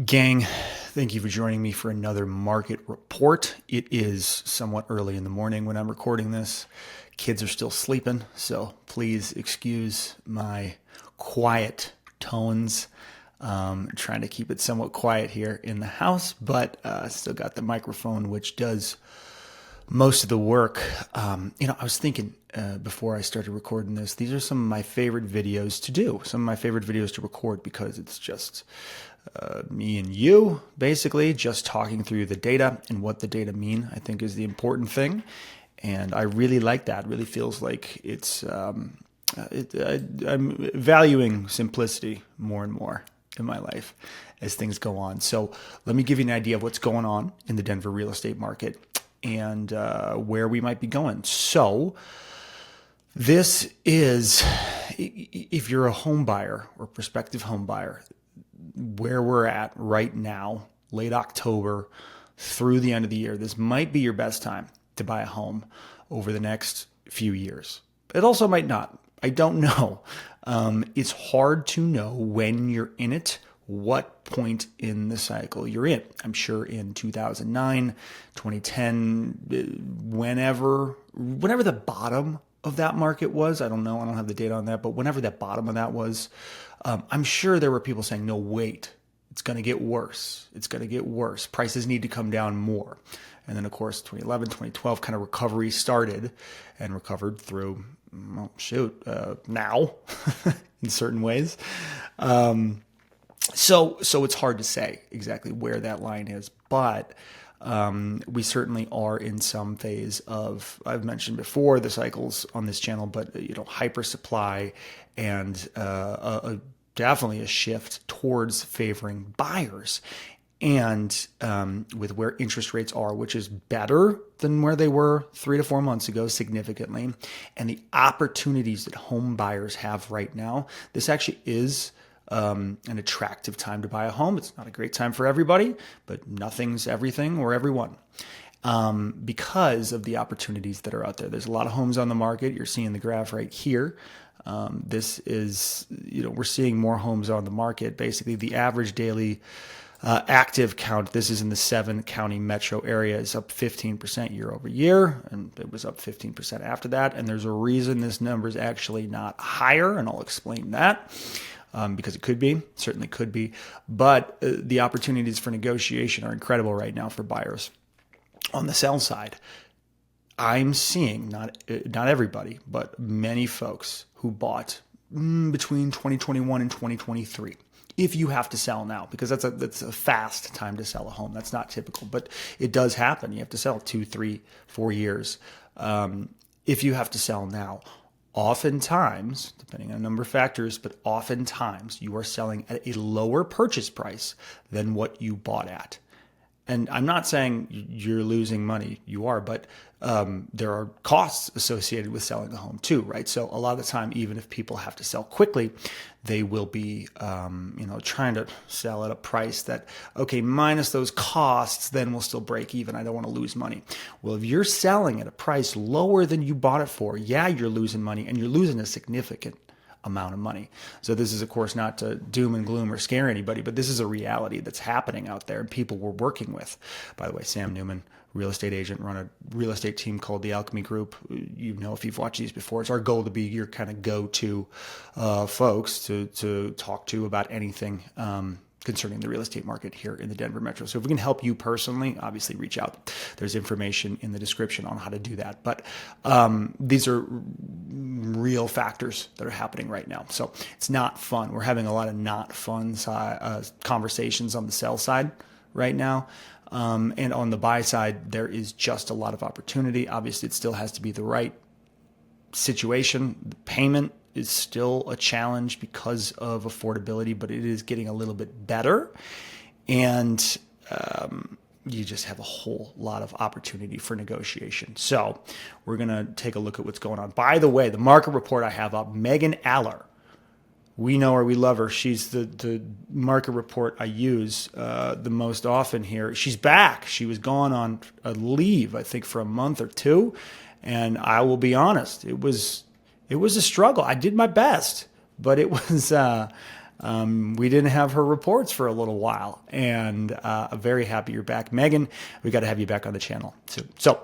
Gang, thank you for joining me for another market report. It is somewhat early in the morning when I'm recording this. Kids are still sleeping, so please excuse my quiet tones. Trying to keep it somewhat quiet here in the house, but still got the microphone, which does most of the work. I was thinking before I started recording this, these are some of my favorite videos to do, some of my favorite videos to record because it's just me and you, basically, just talking through the data and what the data mean, I think is the important thing. And I really like that. It really feels like I'm valuing simplicity more and more in my life as things go on. So let me give you an idea of what's going on in the Denver real estate market and where we might be going. So this is, if you're a home buyer or prospective home buyer, where we're at right now, late October through the end of the year, this might be your best time to buy a home over the next few years. It also might not. I don't know. It's hard to know when you're in it, what point in the cycle you're in. I'm sure in 2009, 2010, whenever the bottom of that market was, I don't know, I don't have the data on that, but whenever that bottom of that was, I'm sure there were people saying, no, wait, it's going to get worse. It's going to get worse. Prices need to come down more. And then, of course, 2011, 2012 kind of recovery started and recovered through, now in certain ways. So it's hard to say exactly where that line is, but we certainly are in some phase of, I've mentioned before the cycles on this channel, but hyper supply and definitely a shift towards favoring buyers. And with where interest rates are, which is better than where they were 3 to 4 months ago, significantly, and the opportunities that home buyers have right now, this actually is an attractive time to buy a home. It's not a great time for everybody, but nothing's everything or everyone. Because of the opportunities that are out there. There's a lot of homes on the market. You're seeing the graph right here. This is, we're seeing more homes on the market. Basically, the average daily active count, this is in the 7-county metro area, is up 15% year over year, and it was up 15% after that. And there's a reason this number is actually not higher, and I'll explain that. Because it could be, certainly could be. But the opportunities for negotiation are incredible right now for buyers. On the sell side, I'm seeing, not everybody, but many folks who bought between 2021 and 2023. If you have to sell now, because that's a fast time to sell a home. That's not typical, but it does happen. You have to sell 2, 3, 4 years. If you have to sell now, oftentimes, depending on a number of factors, but oftentimes you are selling at a lower purchase price than what you bought at. And I'm not saying you're losing money, you are, but there are costs associated with selling a home too, right? So a lot of the time, even if people have to sell quickly, they will be, trying to sell at a price that, okay, minus those costs, then we'll still break even. I don't want to lose money. Well, if you're selling at a price lower than you bought it for, yeah, you're losing money, and you're losing a significant amount of money. So this is, of course, not to doom and gloom or scare anybody, but this is a reality that's happening out there and people we're working with. By the way, Sam Newman, real estate agent, run a real estate team called the Alchemy Group. If you've watched these before, it's our goal to be your kind of go-to folks to talk to about anything concerning the real estate market here in the Denver metro. So if we can help you personally, obviously reach out. There's information in the description on how to do that. But these are real factors that are happening right now. So it's not fun. We're having a lot of not fun conversations on the sell side right now. And on the buy side, there is just a lot of opportunity. Obviously, it still has to be the right situation. The payment is still a challenge because of affordability, but it is getting a little bit better. And you just have a whole lot of opportunity for negotiation. So we're going to take a look at what's going on. By the way, the market report I have up, Megan Aller, we know her, we love her. She's the market report I use the most often here. She's back. She was gone on a leave, I think, for a month or two. And I will be honest, it was a struggle. I did my best, but it was We didn't have her reports for a little while, and I'm very happy you're back, Megan. We got to have you back on the channel too. So.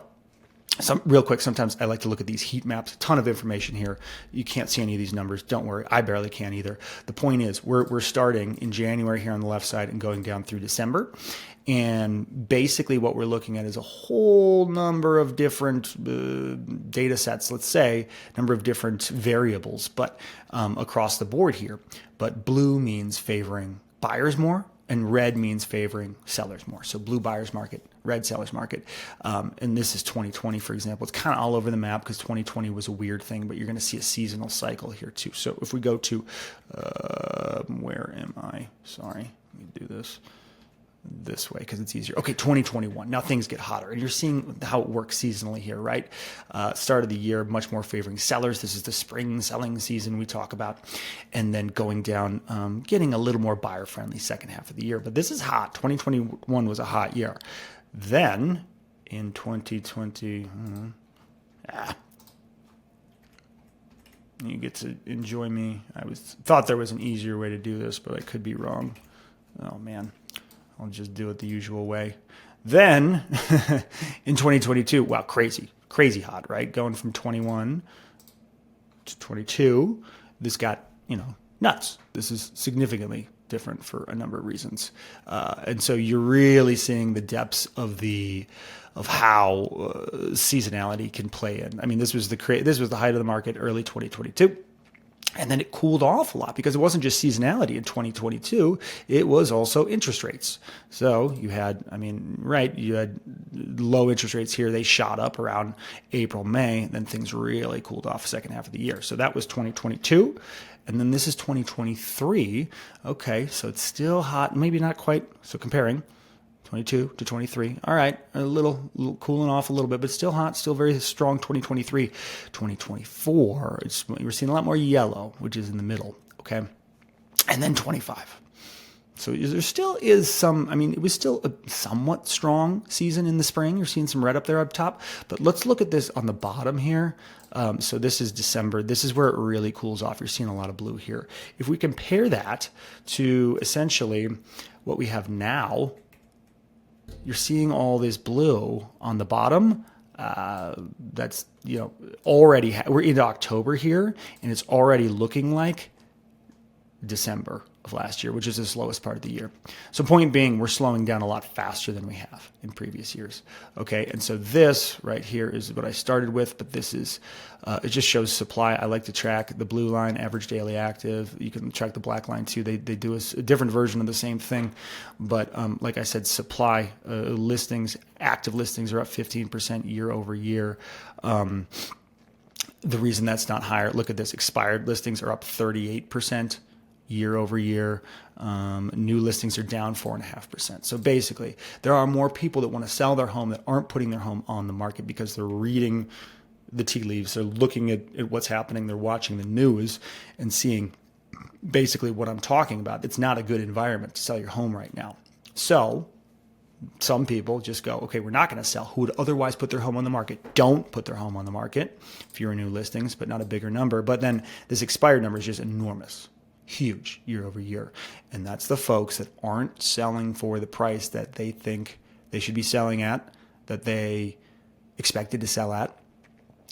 Real quick, sometimes I like to look at these heat maps. A ton of information here. You can't see any of these numbers. Don't worry. I barely can either. The point is we're starting in January here on the left side and going down through December. And basically what we're looking at is a whole number of different data sets, let's say, number of different variables, but across the board here. But blue means favoring buyers more, and red means favoring sellers more. So blue buyers market, red sellers market. And this is 2020, for example. It's kind of all over the map because 2020 was a weird thing, but you're going to see a seasonal cycle here too. So if we go to, where am I? Sorry, let me do this way because it's easier. Okay, 2021. Now things get hotter, and you're seeing how it works seasonally here, right? Start of the year, much more favoring sellers. This is the spring selling season we talk about, and then going down, getting a little more buyer friendly second half of the year. But this is hot. 2021 was a hot year. Then in 2020, you get to enjoy me. Thought there was an easier way to do this, but I could be wrong. Oh man. I'll just do it the usual way. Then in 2022, wow, crazy hot, right? Going from 21 to 22, this got, nuts. This is significantly different for a number of reasons. And so you're really seeing the depths of how seasonality can play in. I mean, this was the height of the market, early 2022. And then it cooled off a lot because it wasn't just seasonality in 2022. It was also interest rates. So you had low interest rates here. They shot up around April, May. Then things really cooled off second half of the year. So that was 2022. And then this is 2023. Okay, so it's still hot. Maybe not quite. So comparing 22 to 23. All right, a little cooling off a little bit, but still hot, still very strong 2023. 2024, we're seeing a lot more yellow, which is in the middle, okay? And then 25. So there still is some, it was still a somewhat strong season in the spring. You're seeing some red up there up top. But let's look at this on the bottom here. So this is December. This is where it really cools off. You're seeing a lot of blue here. If we compare that to essentially what we have now, you're seeing all this blue on the bottom. That's, already, we're into October here, and it's already looking like December of last year, which is the slowest part of the year. So point being, we're slowing down a lot faster than we have in previous years. Okay, and so this right here is what I started with, but this is, it just shows supply. I like to track the blue line, average daily active. You can track the black line too. They do a different version of the same thing. But like I said, supply listings, active listings are up 15% year over year. The reason that's not higher, look at this, expired listings are up 38%. Year over year. New listings are down 4.5%. So basically, there are more people that want to sell their home that aren't putting their home on the market because they're reading the tea leaves. They're looking at what's happening. They're watching the news and seeing basically what I'm talking about. It's not a good environment to sell your home right now. So some people just go, okay, we're not going to sell. Who would otherwise put their home on the market? Don't put their home on the market. Fewer new listings, but not a bigger number. But then this expired number is just enormous. Huge year over year. And that's the folks that aren't selling for the price that they think they should be selling at, that they expected to sell at,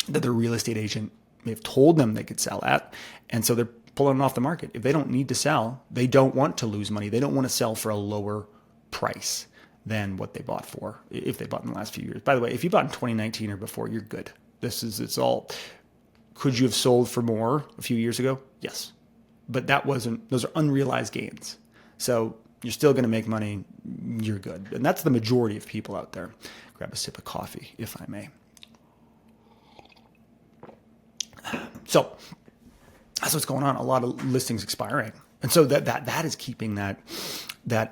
that their real estate agent may have told them they could sell at. And so they're pulling it off the market. If they don't need to sell, they don't want to lose money. They don't want to sell for a lower price than what they bought for, if they bought in the last few years. By the way, if you bought in 2019 or before, you're good. It's all, could you have sold for more a few years ago? Yes. But those are unrealized gains. So you're still going to make money. You're good. And that's the majority of people out there. Grab a sip of coffee, if I may. So that's what's going on. A lot of listings expiring. And so that is keeping that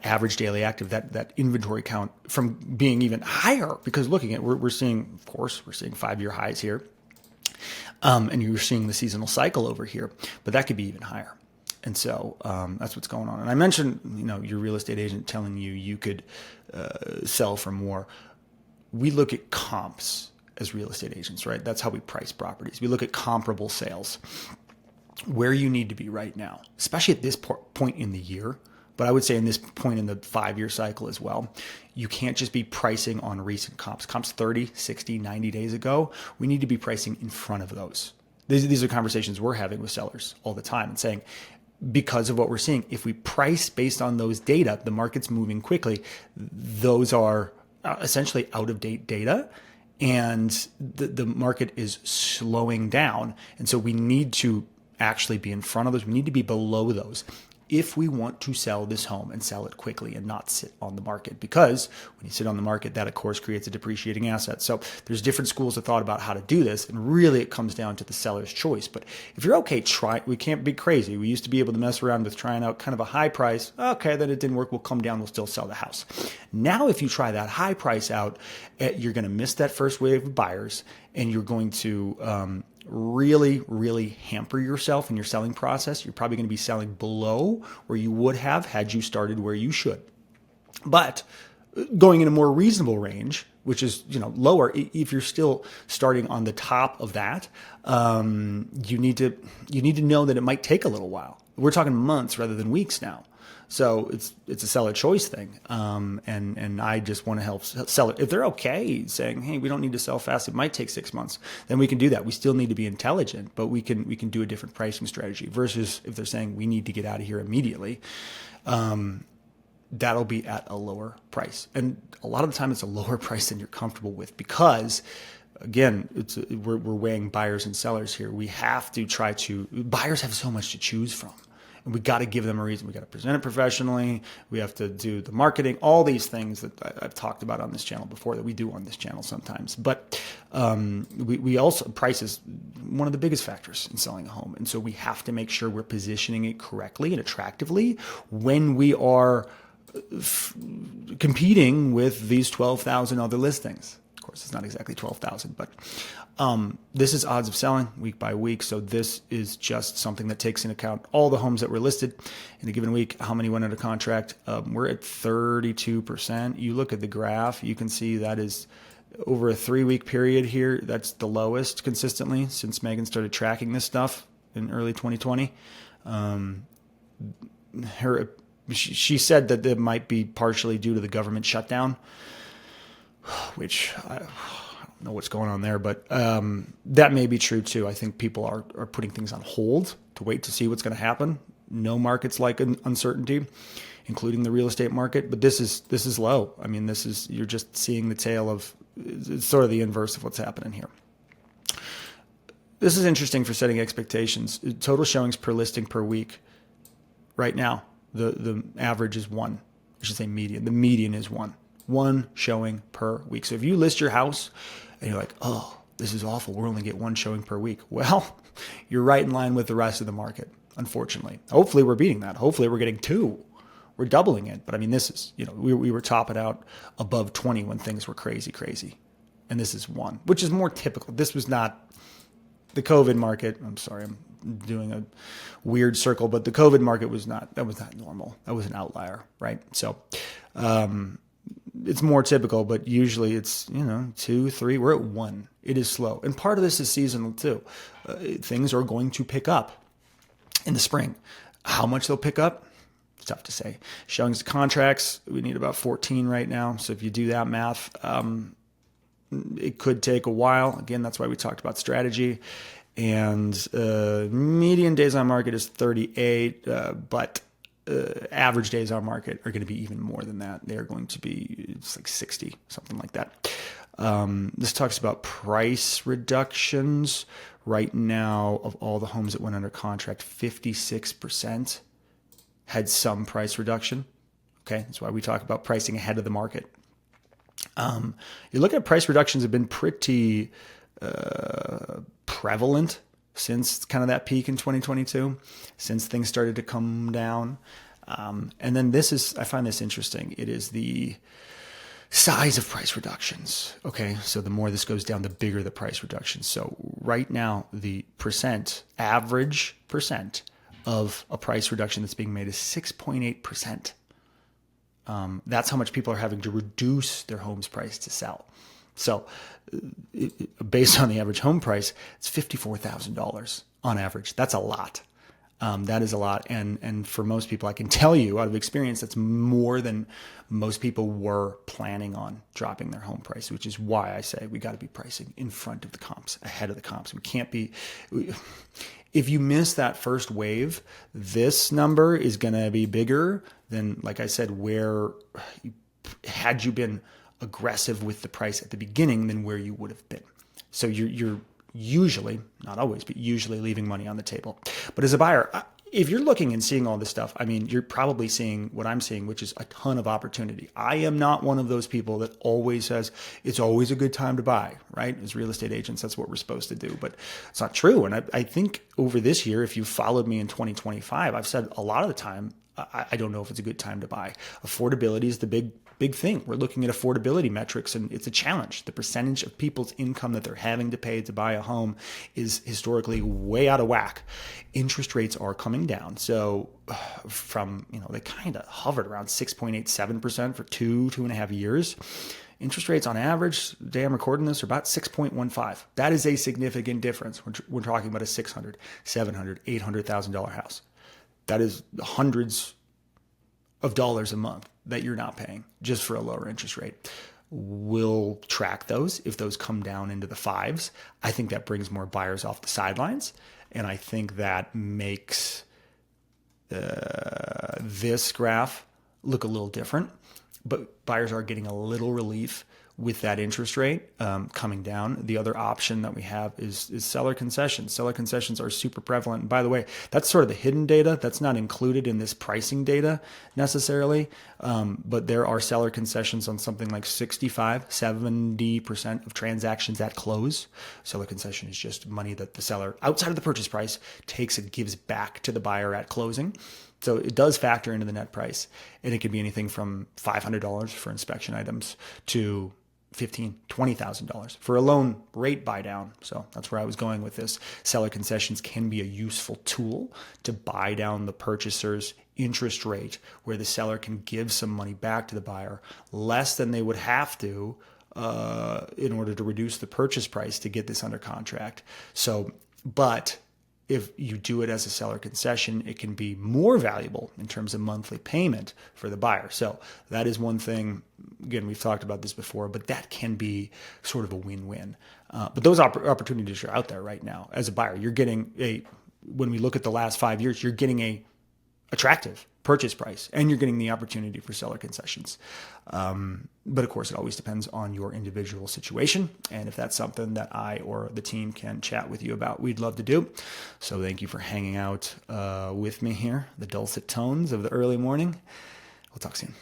average daily active, that inventory count from being even higher, because looking at, we're seeing 5-year highs here. And you're seeing the seasonal cycle over here, but that could be even higher. And so that's what's going on. And I mentioned, your real estate agent telling you could sell for more. We look at comps as real estate agents, right? That's how we price properties. We look at comparable sales. where you need to be right now, especially at this point in the year. But I would say in this point in the 5-year cycle as well, you can't just be pricing on recent comps. Comps 30, 60, 90 days ago, we need to be pricing in front of those. These are conversations we're having with sellers all the time and saying, because of what we're seeing, if we price based on those data, the market's moving quickly. Those are essentially out of date data, and the market is slowing down. And so we need to actually be in front of those. We need to be below those if we want to sell this home and sell it quickly and not sit on the market. Because when you sit on the market, that of course creates a depreciating asset. So there's different schools of thought about how to do this, and really it comes down to the seller's choice. But if you're okay, we can't be crazy. We used to be able to mess around with trying out kind of a high price. Okay, then it didn't work. We'll come down. We'll still sell the house. Now, if you try that high price out, you're going to miss that first wave of buyers, and you're going to really, really hamper yourself in your selling process. You're probably going to be selling below where you would have had you started where you should. But going in a more reasonable range, which is lower, if you're still starting on the top of that, you need to know that it might take a little while. We're talking months rather than weeks now. So it's a seller choice thing, and I just want to help sell it. If they're okay saying, hey, we don't need to sell fast, it might take 6 months, then we can do that. We still need to be intelligent, but we can do a different pricing strategy versus if they're saying we need to get out of here immediately. That'll be at a lower price, and a lot of the time it's a lower price than you're comfortable with because. Again, we're weighing buyers and sellers here. We have to buyers have so much to choose from. And we got to give them a reason. We got to present it professionally. We have to do the marketing, all these things that I've talked about on this channel before that we do on this channel sometimes. But we also, price is one of the biggest factors in selling a home. And so we have to make sure we're positioning it correctly and attractively when we are competing with these 12,000 other listings. Of course, it's not exactly 12,000, but this is odds of selling week by week. So this is just something that takes into account all the homes that were listed in a given week, how many went under contract. We're at 32%. You look at the graph, you can see that is over a 3-week period here. That's the lowest consistently since Megan started tracking this stuff in early 2020. She said that it might be partially due to the government shutdown, which I don't know what's going on there, but that may be true too. I think people are putting things on hold to wait to see what's going to happen. No markets like uncertainty, including the real estate market, but this is low. I mean, you're just seeing the tail of, it's sort of the inverse of what's happening here. This is interesting for setting expectations. Total showings per listing per week. Right now, the average is 1. I should say median. The median is 1. 1 showing per week. So if you list your house and you're like, oh, this is awful, we're only get 1 showing per week. Well, you're right in line with the rest of the market, unfortunately. Hopefully we're beating that. Hopefully we're getting 2. We're doubling it. But I mean, this is, we were topping out above 20 when things were crazy. And this is 1, which is more typical. This was not the COVID market. I'm sorry, I'm doing a weird circle, but the COVID market was not normal. That was an outlier, right? So, it's more typical, but usually it's, 2, 3, we're at 1. It is slow. And part of this is seasonal too. Things are going to pick up in the spring. How much they'll pick up? It's tough to say. Showings to contracts, we need about 14 right now. So if you do that math, it could take a while. Again, that's why we talked about strategy. And median days on market is 38, but average days on market are going to be even more than that. They are going to be, it's like 60, something like that. This talks about price reductions. Right now, of all the homes that went under contract, 56% had some price reduction. Okay, that's why we talk about pricing ahead of the market. You look at price reductions have been pretty prevalent since kind of that peak in 2022, since things started to come down. And then I find this interesting. It is the size of price reductions. Okay, so the more this goes down, the bigger the price reduction. So right now, the average percent of a price reduction that's being made is 6.8%. That's how much people are having to reduce their home's price to sell. So based on the average home price, it's $54,000 on average. That's a lot. That is a lot. And for most people, I can tell you out of experience, that's more than most people were planning on dropping their home price, which is why I say we got to be pricing in front of the comps, ahead of the comps. We can't be, if you miss that first wave, this number is going to be bigger than, like I said, where had you been aggressive with the price at the beginning than where you would have been. So you're usually, not always, but usually leaving money on the table. But as a buyer, if you're looking and seeing all this stuff, I mean, you're probably seeing what I'm seeing, which is a ton of opportunity. I am not one of those people that always says it's always a good time to buy, right? As real estate agents, that's what we're supposed to do, but it's not true. And I think over this year, if you followed me in 2025, I've said a lot of the time, I don't know if it's a good time to buy. Affordability is the big thing. We're looking at affordability metrics, and it's a challenge. The percentage of people's income that they're having to pay to buy a home is historically way out of whack. Interest rates are coming down. So from, they kind of hovered around 6.87% for 2.5 years. Interest rates on average, the day I'm recording this, are about 6.15. That is a significant difference. We're talking about a $600,000, $700,000, $800,000 house. That is hundreds of dollars a month that you're not paying just for a lower interest rate. We'll track those. If those come down into the fives, I think that brings more buyers off the sidelines. And I think that makes this graph look a little different. But buyers are getting a little relief with that interest rate coming down. The other option that we have is seller concessions. Seller concessions are super prevalent. And by the way, that's sort of the hidden data. That's not included in this pricing data necessarily. But there are seller concessions on something like 65-70% of transactions at close. Seller concession is just money that the seller, outside of the purchase price, takes and gives back to the buyer at closing. So it does factor into the net price, and it could be anything from $500 for inspection items to $15,000, $20,000 for a loan rate buy down. So that's where I was going with this. Seller concessions can be a useful tool to buy down the purchaser's interest rate, where the seller can give some money back to the buyer, less than they would have to in order to reduce the purchase price to get this under contract. So, but if you do it as a seller concession, it can be more valuable in terms of monthly payment for the buyer. So that is one thing. Again, we've talked about this before, but that can be sort of a win-win. But those opportunities are out there right now. As a buyer, you're getting when we look at the last 5 years, you're getting a attractive purchase price, and you're getting the opportunity for seller concessions. But of course, it always depends on your individual situation. And if that's something that I or the team can chat with you about, we'd love to do. So thank you for hanging out with me here, the dulcet tones of the early morning. We'll talk soon.